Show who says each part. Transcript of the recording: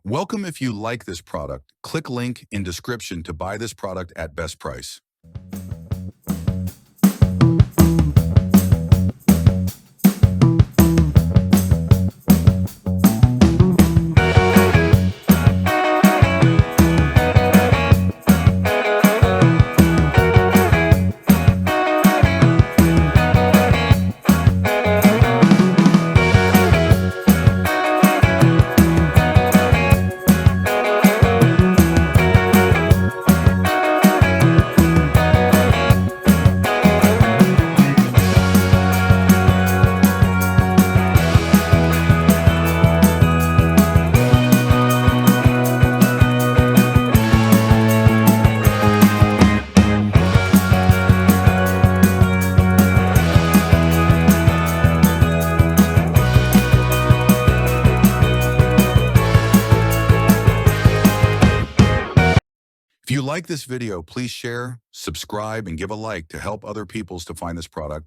Speaker 1: Welcome. If you like this product, click link in description to buy this product at best price. If you like this video, please share, subscribe, and give a like to help other people to find this product.